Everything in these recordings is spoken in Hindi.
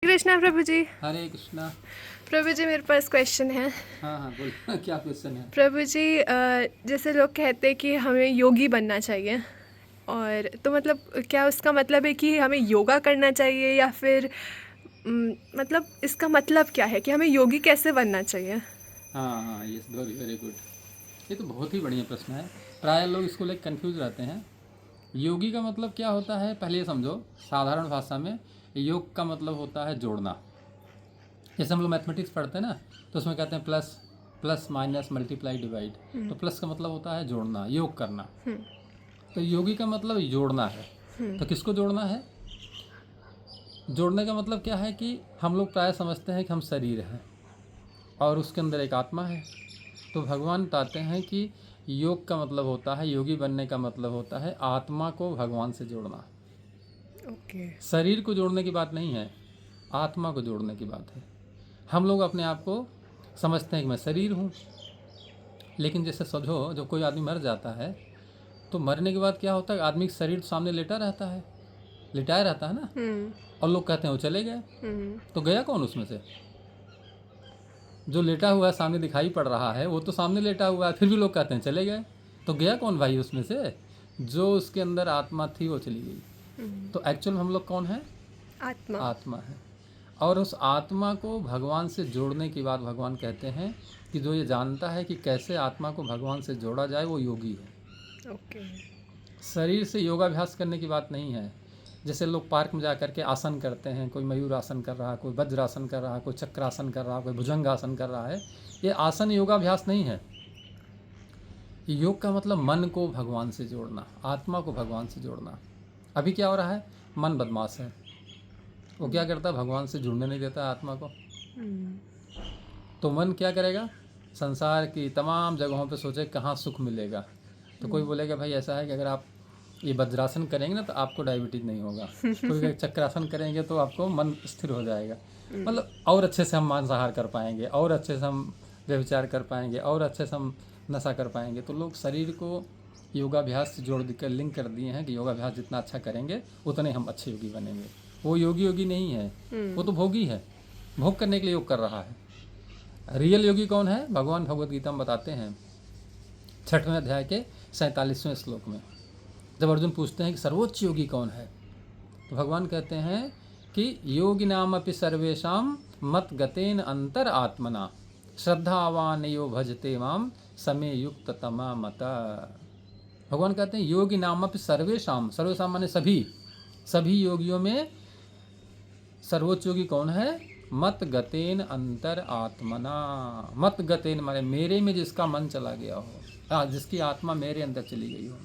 कृष्णा प्रभु जी। हरे कृष्णा। प्रभु जी मेरे पास क्वेश्चन है। हाँ हाँ बोल क्या क्वेश्चन है? प्रभु जी जैसे लोग कहते हैं कि हमें योगी बनना चाहिए, और तो मतलब क्या उसका मतलब है कि हमें योगा करना चाहिए, या फिर मतलब इसका मतलब क्या है कि हमें योगी कैसे बनना चाहिए? हाँ हाँ, यस, वेरी वेरी गुड। ये तो बहुत ही बढ़िया प्रश्न है। प्राय लोग इसको लेकर कंफ्यूज रहते हैं। योगी का मतलब क्या होता है, पहले ये समझो। साधारण भाषा में योग का मतलब होता है जोड़ना। जैसे हम लोग मैथमेटिक्स पढ़ते हैं ना, तो उसमें कहते हैं plus plus minus multiply divide. तो प्लस का मतलब होता है जोड़ना, योग करना। तो योगी का मतलब जोड़ना है। तो किसको जोड़ना है? जोड़ने का मतलब क्या है कि हम लोग प्राय समझते हैं कि हम शरीर हैं और उसके अंदर एक आत्मा है। तो भगवान बताते हैं कि योग का मतलब होता है, योगी बनने का मतलब होता है आत्मा को भगवान से जोड़ना। ओके। शरीर को जोड़ने की बात नहीं है, आत्मा को जोड़ने की बात है। हम लोग अपने आप को समझते हैं कि मैं शरीर हूँ, लेकिन जैसे समझो जब कोई आदमी मर जाता है तो मरने के बाद क्या होता है, आदमी का शरीर सामने लेटा रहता है, लिटाया रहता है ना। और लोग कहते हैं वो चले गए। तो गया कौन उसमें से? जो लेटा हुआ है सामने दिखाई पड़ रहा है, वो तो सामने लेटा हुआ है, फिर भी लोग कहते हैं चले गए। तो गया कौन भाई उसमें से? जो उसके अंदर आत्मा थी वो चली गई। तो एक्चुअल में हम लोग कौन है? आत्मा। आत्मा है। और उस आत्मा को भगवान से जोड़ने की बात भगवान कहते हैं कि जो ये जानता है कि कैसे आत्मा को भगवान से जोड़ा जाए वो योगी है। ओके। शरीर से योगाभ्यास करने की बात नहीं है। जैसे लोग पार्क में जा कर के आसन करते हैं, कोई मयूर आसन कर रहा है, कोई वज्रासन कर रहा है, कोई चक्रासन कर रहा है, कोई भुजंगासन कर रहा है। ये आसन योगाभ्यास नहीं है। योग का मतलब मन को भगवान से जोड़ना, आत्मा को भगवान से जोड़ना। अभी क्या हो रहा है, मन बदमाश है। वो क्या करता है, भगवान से जुड़ने नहीं देता आत्मा को। तो मन क्या करेगा, संसार की तमाम जगहों पे सोचे कहाँ सुख मिलेगा। तो कोई बोलेगा भाई ऐसा है कि अगर आप ये वज्रासन करेंगे ना तो आपको डायबिटीज नहीं होगा। कोई चक्रासन करेंगे तो आपको मन स्थिर हो जाएगा। मतलब और अच्छे से हम मांसाहार कर पाएंगे, और अच्छे से हम व्यभिचार कर पाएंगे, और अच्छे से हम नशा कर पाएंगे। तो लोग शरीर को योगाभ्यास से जोड़ कर लिंक कर दिए हैं कि योगाभ्यास जितना अच्छा करेंगे उतने हम अच्छे योगी बनेंगे। वो योगी नहीं है, वो तो भोगी है, भोग करने के लिए योग कर रहा है। रियल योगी कौन है? भगवान भगवत गीता में बताते हैं 6वें अध्याय के 47वें श्लोक में। जब अर्जुन पूछते हैं कि सर्वोच्च योगी कौन है, तो भगवान कहते हैं कि योगी नाम अपि सर्वेशाम मत गतेन अंतर आत्मना श्रद्धावान यो भजते माम समय युक्त तमा मता। भगवान कहते हैं योगी नाम अपि सर्वेशाम, सर्वेशाम माने सभी, सभी योगियों में सर्वोच्च योगी कौन है? मत गतेन अंतर आत्मना। मत गतेन माने मेरे में जिसका मन चला गया हो, जिसकी आत्मा मेरे अंदर चली गई हो।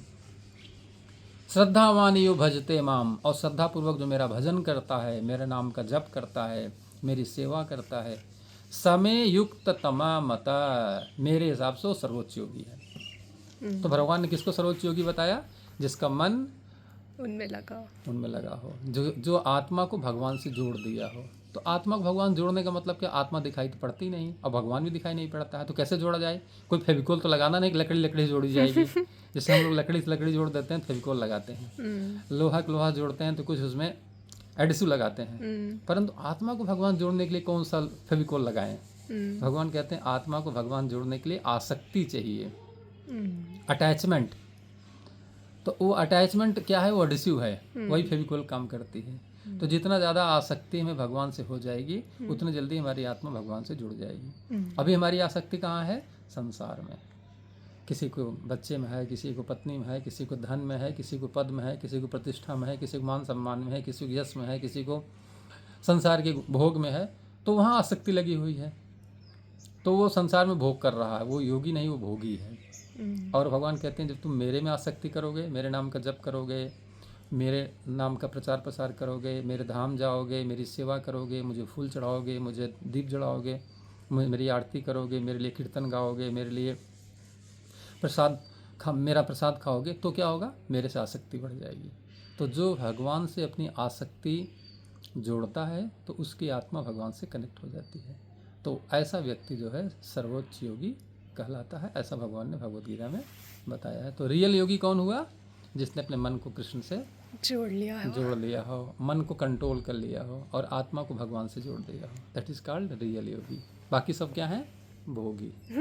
श्रद्धावान यो भजते माम, और श्रद्धा पूर्वक जो मेरा भजन करता है, मेरे नाम का जप करता है, मेरी सेवा करता है, समय युक्त तमा मता, मेरे हिसाब से वो सर्वोच्च योगी है। तो भगवान ने किसको सर्वोच्च योगी बताया? जिसका मन उनमें लगा हो, जो आत्मा को भगवान से जोड़ दिया हो। तो आत्मा को भगवान जोड़ने का मतलब क्या? आत्मा दिखाई तो पड़ती नहीं और भगवान भी दिखाई नहीं पड़ता है, तो कैसे जोड़ा जाए? कोई फेविकोल तो लगाना नहीं कि लकड़ी जोड़ी जाएगी। जैसे हम लोग लकड़ी से लकड़ी जोड़ देते हैं, फेविकोल लगाते हैं। लोहा का लोहा जोड़ते हैं तो कुछ उसमें एडिसिव लगाते हैं। परंतु आत्मा को भगवान जोड़ने के लिए कौन सा फेविकोल लगाएं? भगवान कहते हैं आत्मा को भगवान जोड़ने के लिए आसक्ति चाहिए, अटैचमेंट। तो वो अटैचमेंट क्या है? वो एडिसिव है, वही फेविकोल काम करती है। तो जितना ज़्यादा आसक्ति हमें भगवान से हो जाएगी उतनी जल्दी हमारी आत्मा भगवान से जुड़ जाएगी। अभी हमारी आसक्ति कहाँ है? संसार में। किसी को बच्चे में है, किसी को पत्नी में है, किसी को धन में है, किसी को पद में है, किसी को प्रतिष्ठा में है, किसी को मान सम्मान में है, किसी को यश में है, किसी को संसार के भोग में है। तो वहाँ आसक्ति लगी हुई है, तो वो संसार में भोग कर रहा है। वो योगी नहीं, वो भोगी है। और भगवान कहते हैं जब तुम मेरे में आसक्ति करोगे, मेरे नाम का जप करोगे, मेरे नाम का प्रचार प्रसार करोगे, मेरे धाम जाओगे, मेरी सेवा करोगे, मुझे फूल चढ़ाओगे, मुझे दीप जलाओगे, मेरी आरती करोगे, मेरे लिए कीर्तन गाओगे, मेरे लिए मेरा प्रसाद खाओगे, तो क्या होगा? मेरे से आसक्ति बढ़ जाएगी। तो जो भगवान से अपनी आसक्ति जोड़ता है तो उसकी आत्मा भगवान से कनेक्ट हो जाती है। तो ऐसा व्यक्ति जो है सर्वोच्च योगी कहलाता है, ऐसा भगवान ने भगवत गीता में बताया है। तो रियल योगी कौन हुआ? जिसने अपने मन को कृष्ण से जोड़ लिया हो। जोड़ लिया हो, मन को कंट्रोल कर लिया हो और आत्मा को भगवान से जोड़ दिया हो, दैट इज कॉल्ड रियल योगी। बाकी सब क्या है? भोगी। तो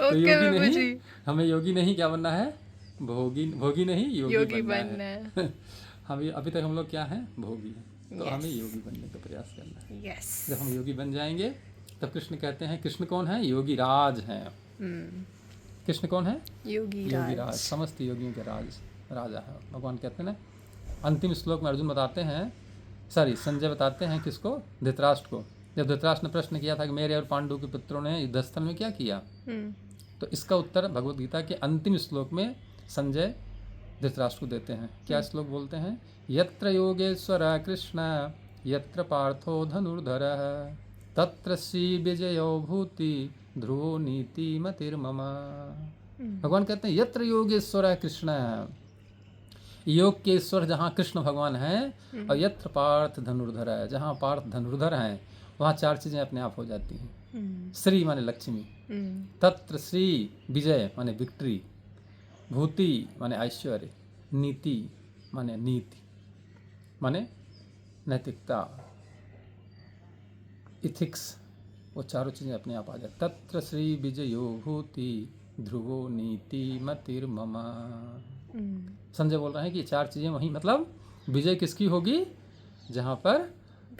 ओके योगी प्रभु नहीं, जी, हमें योगी नहीं क्या बनना है? भोगी। भोगी नहीं, योगी योगी बनना बनना है। है। हम अभी तक हम लोग क्या हैं? भोगी हैं। तो Yes. हमें योगी बनने का प्रयास करना है। यस। जब हम योगी बन जाएंगे तब कृष्ण कहते हैं, कृष्ण कौन है? योगी राज हैं। कृष्ण कौन है? योगी योगी राज, राज। समस्त योगियों के राजा है भगवान। कहते हैं ना, अंतिम श्लोक में अर्जुन बताते हैं, सॉरी संजय बताते हैं किसको? धृतराष्ट्र को। जब धृतराष्ट्र ने प्रश्न किया था कि मेरे और पांडु के पुत्रों ने युद्धस्थल में क्या किया, तो इसका उत्तर भगवत गीता के अंतिम श्लोक में संजय धृतराष्ट्र को देते हैं। क्या श्लोक बोलते हैं? यत्र योगेश्वर कृष्ण यत्र पार्थो धनुर्धरः तत्र श्री विजयो भूति ध्रुवो नीति मतिर्मम। भगवान कहते हैं यत्र योगेश्वर कृष्ण, योग के ईश्वर जहाँ कृष्ण भगवान हैं, और यत्र पार्थ धनुर्धर है, जहाँ पार्थ धनुर्धर हैं वहाँ चार चीज़ें अपने आप हो जाती हैं। श्री माने लक्ष्मी, तत्र श्री विजय माने विक्ट्री, भूति माने ऐश्वर्य, नीति माने नीति माने नैतिकता, इथिक्स, वो चारों चीज़ें अपने आप आ जाए। तत्र श्री विजयो भूति ध्रुवो नीति मतिर्मम। संजय बोल रहे हैं कि ये चार चीज़ें वहीं, मतलब विजय किसकी होगी? जहाँ पर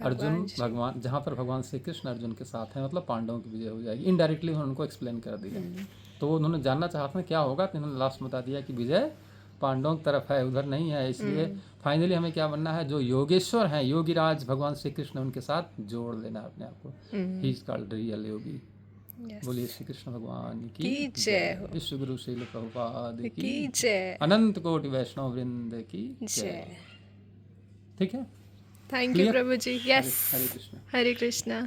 अर्जुन भगवान, जहाँ पर भगवान श्री कृष्ण अर्जुन के साथ हैं, मतलब पांडवों की विजय हो जाएगी। इनडायरेक्टली उन्होंने उनको एक्सप्लेन कर दिया। तो उन्होंने जानना चाहते हैं क्या होगा, तो इन्होंने लास्ट बता दिया कि विजय पांडवों की तरफ है, उधर नहीं है। इसलिए फाइनली हमें क्या बनना है? जो योगेश्वर हैं, योगी राज भगवान श्री कृष्ण, उनके साथ जोड़ लेना अपने आप को। ही इज कॉल्ड रियल योगी। बोलिए श्री कृष्ण भगवान की जय हो। विश्व गुरु श्रील प्रभुपाद की जय। अनंत कोटि वैष्णव वृंद की जय। ठीक है, थैंक यू Clear? प्रभु जी। यस। हरे कृष्ण। हरे कृष्णा।